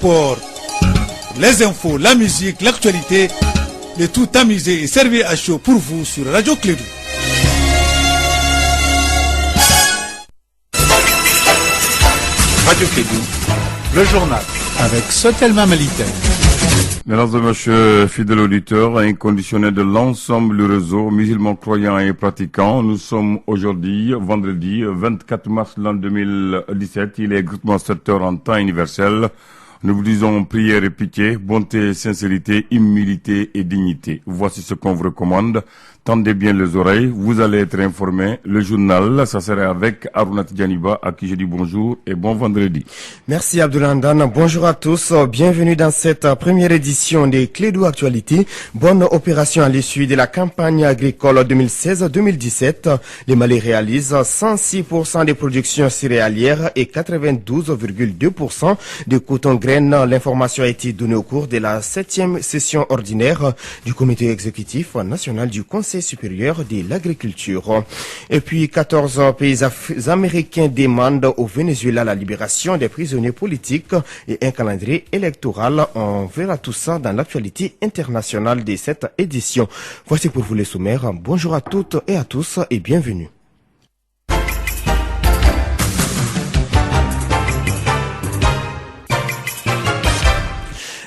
sport, les infos, la musique, l'actualité, le tout tamisé et servi à chaud pour vous sur Radio Clédou. Radio Clédou, le journal avec Sotelma Malitaire. Mesdames et messieurs, fidèles auditeurs, inconditionnels de l'ensemble du réseau, musulmans croyants et pratiquants, nous sommes aujourd'hui, vendredi 24 mars l'an 2017, il est exactement 7 heures en temps universel. Nous vous disons prière et pitié, bonté, sincérité, humilité et dignité. Voici ce qu'on vous recommande. Tendez bien les oreilles, vous allez être informés. Le journal, ça sera avec Arunat Djaniba, à qui je dis bonjour et bon vendredi. Merci Abdoulandan, bonjour à tous. Bienvenue dans cette première édition des Clédou Actualité. Bonne opération à l'issue de la campagne agricole 2016-2017. Les Mali réalisent 106% des productions céréalières et 92,2% de coton-graines. L'information a été donnée au cours de la 7e session ordinaire du comité exécutif national du Conseil supérieur de l'agriculture. Et puis 14 pays américains demandent au Venezuela la libération des prisonniers politiques et un calendrier électoral. On verra tout ça dans l'actualité internationale de cette édition. Voici pour vous les sommaires. Bonjour à toutes et à tous et bienvenue.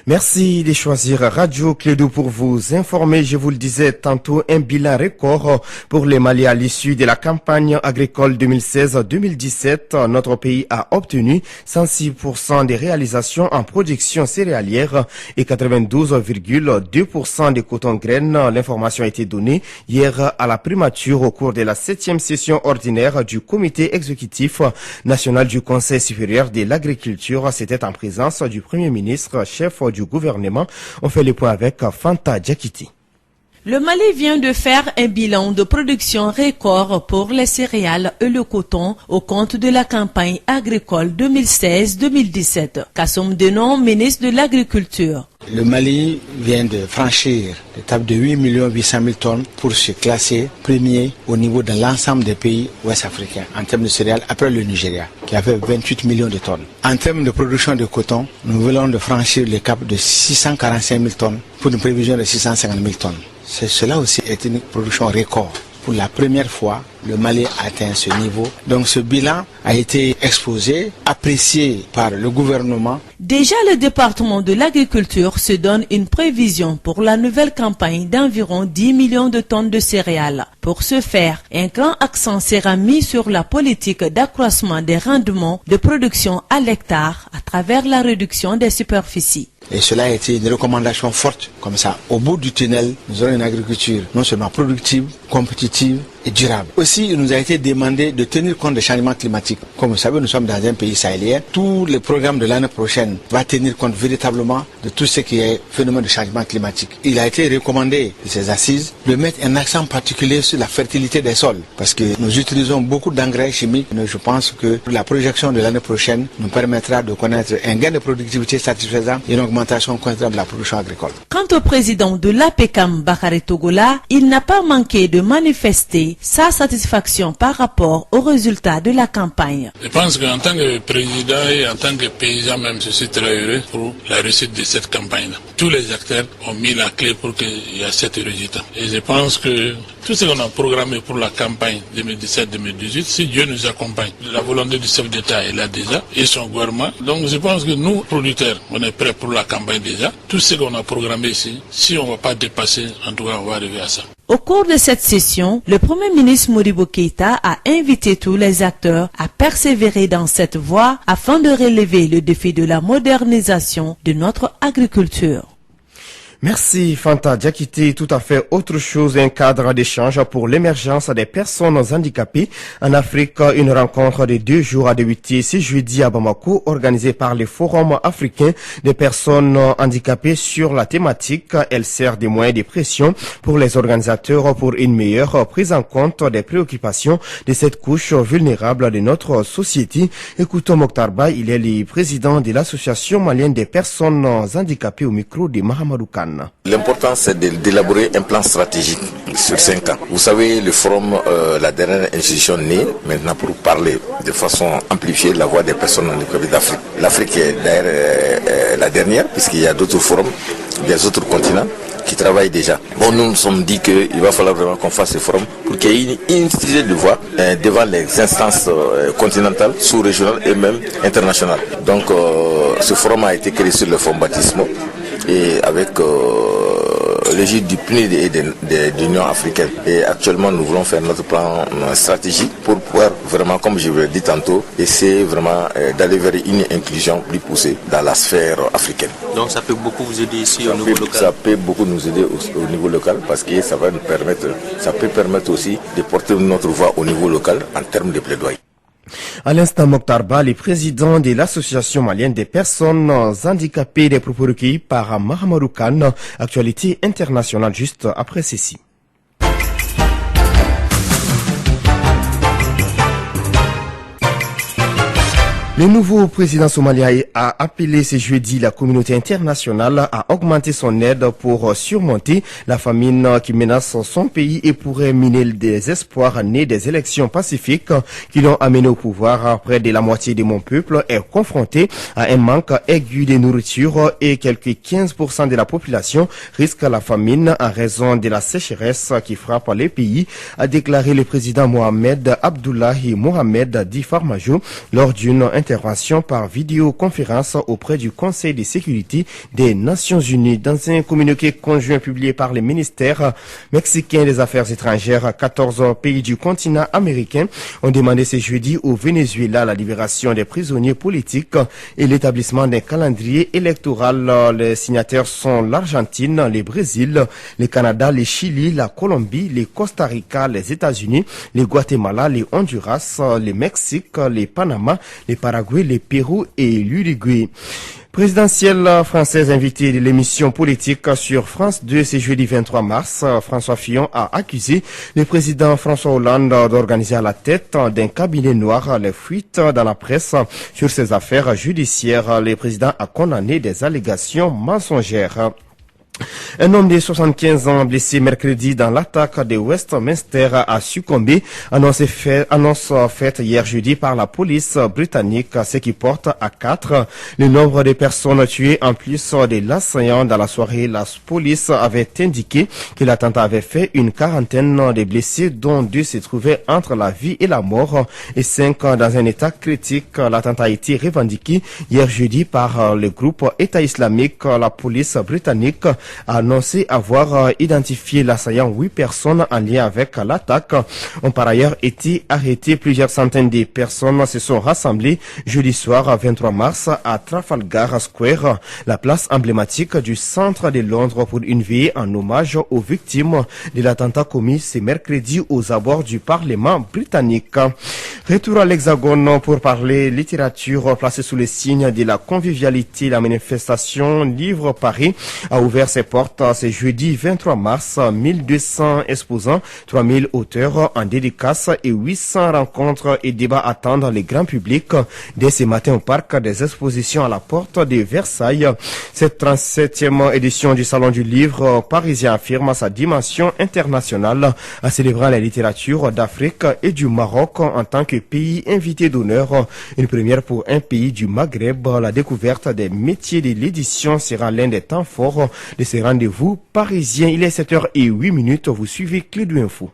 Merci de choisir Radio Clédou pour vous informer. Je vous le disais tantôt, un bilan record pour les Mali à l'issue de la campagne agricole 2016-2017. Notre pays a obtenu 106% des réalisations en production céréalière et 92,2% de coton-graines. L'information a été donnée hier à la primature au cours de la 7e session ordinaire du comité exécutif national du Conseil supérieur de l'agriculture. C'était en présence du Premier ministre, chef du gouvernement. On fait le point avec Fanta Diakiti. Le Mali vient de faire un bilan de production record pour les céréales et le coton au compte de la campagne agricole 2016-2017. Kassoum Denon, ministre de l'Agriculture. Le Mali vient de franchir l'étape de 8 800 000 tonnes pour se classer premier au niveau de l'ensemble des pays ouest-africains en termes de céréales après le Nigeria qui a fait 28 millions de tonnes. En termes de production de coton, nous venons de franchir le cap de 645 000 tonnes pour une prévision de 650 000 tonnes. Cela aussi est une production record. Pour la première fois, le Mali a atteint ce niveau. Donc ce bilan a été exposé, apprécié par le gouvernement. Déjà, le département de l'agriculture se donne une prévision pour la nouvelle campagne d'environ 10 millions de tonnes de céréales. Pour ce faire, un grand accent sera mis sur la politique d'accroissement des rendements de production à l'hectare à travers la réduction des superficies. Et cela a été une recommandation forte. Comme ça, au bout du tunnel, nous aurons une agriculture non seulement productive, compétitive et durable. Aussi, il nous a été demandé de tenir compte des changements climatiques. Comme vous savez, nous sommes dans un pays sahélien. Tous les programmes de l'année prochaine vont tenir compte véritablement de tout ce qui est phénomène de changement climatique. Il a été recommandé de ces assises de mettre un accent particulier sur la fertilité des sols. Parce que nous utilisons beaucoup d'engrais chimiques. Je pense que la projection de l'année prochaine nous permettra de connaître un gain de productivité satisfaisant et une augmentation constante de la production agricole. Quant au président de l'APECAM, Bakary Togola, il n'a pas manqué de manifester sa satisfaction par rapport aux résultats de la campagne. Je pense qu'en tant que président et en tant que paysan même, je suis très heureux pour la réussite de cette campagne. Tous les acteurs ont mis la clé pour qu'il y ait cet résultat. Et je pense que tout ce qu'on a programmé pour la campagne 2017-2018, si Dieu nous accompagne, la volonté du chef d'État est là déjà et son gouvernement. Donc je pense que nous, producteurs, on est prêts pour la campagne déjà. Tout ce qu'on a programmé ici, si on ne va pas dépasser, en tout cas on va arriver à ça. Au cours de cette session, le Premier ministre Modibo Keïta a invité tous les acteurs à persévérer dans cette voie afin de relever le défi de la modernisation de notre agriculture. Merci Fanta Diakité. Tout à fait autre chose, un cadre d'échange pour l'émergence des personnes handicapées en Afrique. Une rencontre de 2 jours a débuté ce jeudi à Bamako, organisée par le Forum africain des personnes handicapées sur la thématique. Elle sert de moyen de pression pour les organisateurs pour une meilleure prise en compte des préoccupations de cette couche vulnérable de notre société. Écoutons Mokhtar Ba, il est le président de l'association malienne des personnes handicapées au micro de Mahamadou Khan. Khan. L'important, c'est d'élaborer un plan stratégique sur 5 ans. Vous savez, le forum, la dernière institution née, maintenant pour parler de façon amplifiée la voix des personnes handicapées d'Afrique. L'Afrique est d'ailleurs la dernière, puisqu'il y a d'autres forums, des autres continents qui travaillent déjà. Bon, nous nous sommes dit qu'il va falloir vraiment qu'on fasse ce forum pour qu'il y ait une unité de voix devant les instances continentales, sous-régionales et même internationales. Donc, ce forum a été créé sur le fonds baptismaux et avec l'égide du PNUD et de l'Union africaine. Et actuellement, nous voulons faire notre plan stratégique pour pouvoir vraiment, comme je vous l'ai dit tantôt, essayer vraiment d'aller vers une inclusion plus poussée dans la sphère africaine. Donc ça peut beaucoup vous aider ici au niveau local? Ça peut beaucoup nous aider au niveau local parce que ça va nous permettre, ça peut permettre aussi de porter notre voix au niveau local en termes de plaidoyer. À l'instant, Mokhtar Ba, le président de l'Association malienne des personnes handicapées, des propos recueillis par Mahamadou Khan, actualité internationale juste après ceci. Le nouveau président somalien a appelé ce jeudi la communauté internationale à augmenter son aide pour surmonter la famine qui menace son pays et pourrait miner des espoirs nés des élections pacifiques qui l'ont amené au pouvoir. Près de la moitié de mon peuple est confronté à un manque aigu de nourriture et quelques 15% de la population risque la famine en raison de la sécheresse qui frappe les pays, a déclaré le président Mohamed Abdullahi Mohamed dit Farmajo lors d'une intervention par vidéoconférence auprès du Conseil de sécurité des Nations Unies. Dans un communiqué conjoint publié par le ministère mexicain des Affaires étrangères, 14 pays du continent américain ont demandé ce jeudi au Venezuela la libération des prisonniers politiques et l'établissement d'un calendrier électoral. Les signataires sont l'Argentine, le Brésil, le Canada, le Chili, la Colombie, le Costa Rica, les États-Unis, le Guatemala, le Honduras, le Mexique, le Panama, le Paraguay, le Pérou et l'Uruguay. Présidentielle française invitée de l'émission politique sur France 2 ce jeudi 23 mars, François Fillon a accusé le président François Hollande d'organiser à la tête d'un cabinet noir les fuites dans la presse sur ses affaires judiciaires. Le président a condamné des allégations mensongères. Un homme de 75 ans blessé mercredi dans l'attaque de Westminster a succombé, annonce faite hier jeudi par la police britannique, ce qui porte à 4 le nombre de personnes tuées en plus de l'assaillant dans la soirée. La police avait indiqué que l'attentat avait fait une quarantaine de blessés, dont 2 se trouvaient entre la vie et la mort et 5 dans un état critique. L'attentat a été revendiqué hier jeudi par le groupe État islamique. La police britannique a annoncé avoir identifié l'assaillant. 8 personnes en lien avec l'attaque ont par ailleurs été arrêtées. Plusieurs centaines de personnes se sont rassemblées jeudi soir 23 mars à Trafalgar Square, la place emblématique du centre de Londres, pour une veillée en hommage aux victimes de l'attentat commis ce mercredi aux abords du Parlement britannique. Retour à l'Hexagone pour parler littérature placée sous le signe de la convivialité. La manifestation Livre Paris a ouvert ses portes ce jeudi 23 mars. 1200 exposants, 3000 auteurs en dédicace et 800 rencontres et débats attendent le grand public dès ce matin au parc des expositions à la porte de Versailles. Cette 37e édition du Salon du Livre parisien affirme sa dimension internationale en célébrant la littérature d'Afrique et du Maroc en tant que pays invité d'honneur. Une première pour un pays du Maghreb. La découverte des métiers de l'édition sera l'un des temps forts de ces rendez-vous parisiens. Il est 7h08. Vous suivez Clédou Info.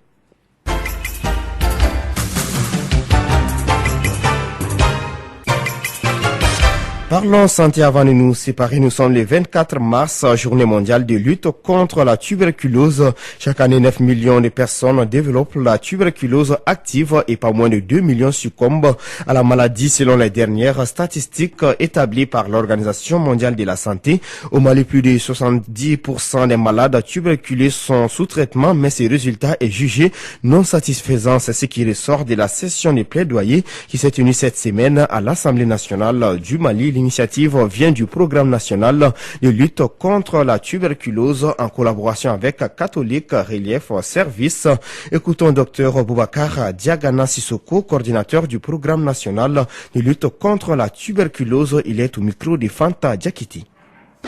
Parlons santé avant de nous séparer. Nous sommes le 24 mars, journée mondiale de lutte contre la tuberculose. Chaque année, 9 millions de personnes développent la tuberculose active et pas moins de 2 millions succombent à la maladie selon les dernières statistiques établies par l'Organisation mondiale de la santé. Au Mali, plus de 70% des malades tuberculeux sont sous traitement, mais ces résultats est jugé non satisfaisant. C'est ce qui ressort de la session de plaidoyer qui s'est tenue cette semaine à l'Assemblée nationale du Mali. L'initiative vient du programme national de lutte contre la tuberculose en collaboration avec Catholique Relief Service. Écoutons Dr Boubacar Diagana Sissoko, coordinateur du programme national de lutte contre la tuberculose. Il est au micro de Fanta Diakiti.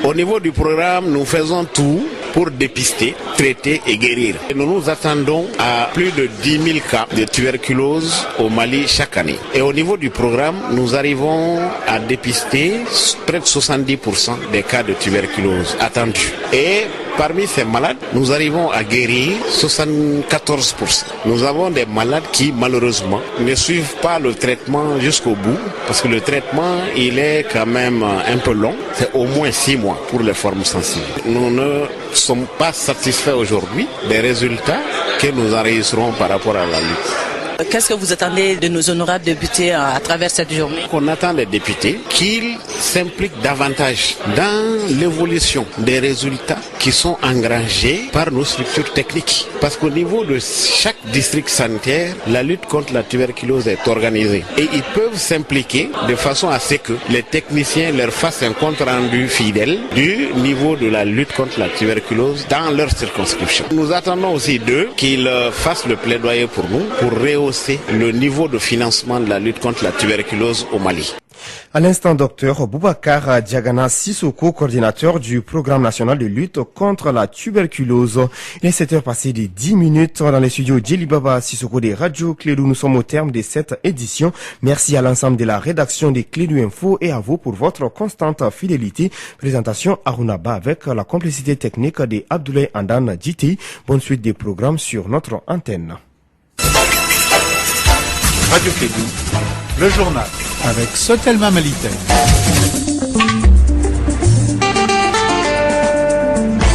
Au niveau du programme, nous faisons tout pour dépister, traiter et guérir. Et nous nous attendons à plus de 10 000 cas de tuberculose au Mali chaque année. Et au niveau du programme, nous arrivons à dépister près de 70% des cas de tuberculose attendus. Et parmi ces malades, nous arrivons à guérir 74%. Nous avons des malades qui, malheureusement, ne suivent pas le traitement jusqu'au bout, parce que le traitement, il est quand même un peu long. C'est au moins 6 mois pour les formes sensibles. Nous ne sommes pas satisfaits aujourd'hui des résultats que nous enregistrons par rapport à la lutte. Qu'est-ce que vous attendez de nos honorables députés à travers cette journée? On attend des députés qu'ils s'impliquent davantage dans l'évolution des résultats qui sont engrangés par nos structures techniques. Parce qu'au niveau de chaque district sanitaire, la lutte contre la tuberculose est organisée. Et ils peuvent s'impliquer de façon à ce que les techniciens leur fassent un compte rendu fidèle du niveau de la lutte contre la tuberculose dans leur circonscription. Nous attendons aussi d'eux qu'ils fassent le plaidoyer pour nous, pour rehausser le niveau de financement de la lutte contre la tuberculose au Mali. À l'instant, docteur Boubacar Diagana Sissoko, coordinateur du programme national de lutte contre la tuberculose. Il est 7h passé de 10 minutes dans les studios Djelibaba Sissoko des Radio Clédou. Nous sommes au terme de cette édition. Merci à l'ensemble de la rédaction des Clédou Info et à vous pour votre constante fidélité. Présentation Arunaba avec la complicité technique de Abdoulaye Andan Djiti. Bonne suite des programmes sur notre antenne. Radio Clédou, le journal avec Sotelma Malitaire.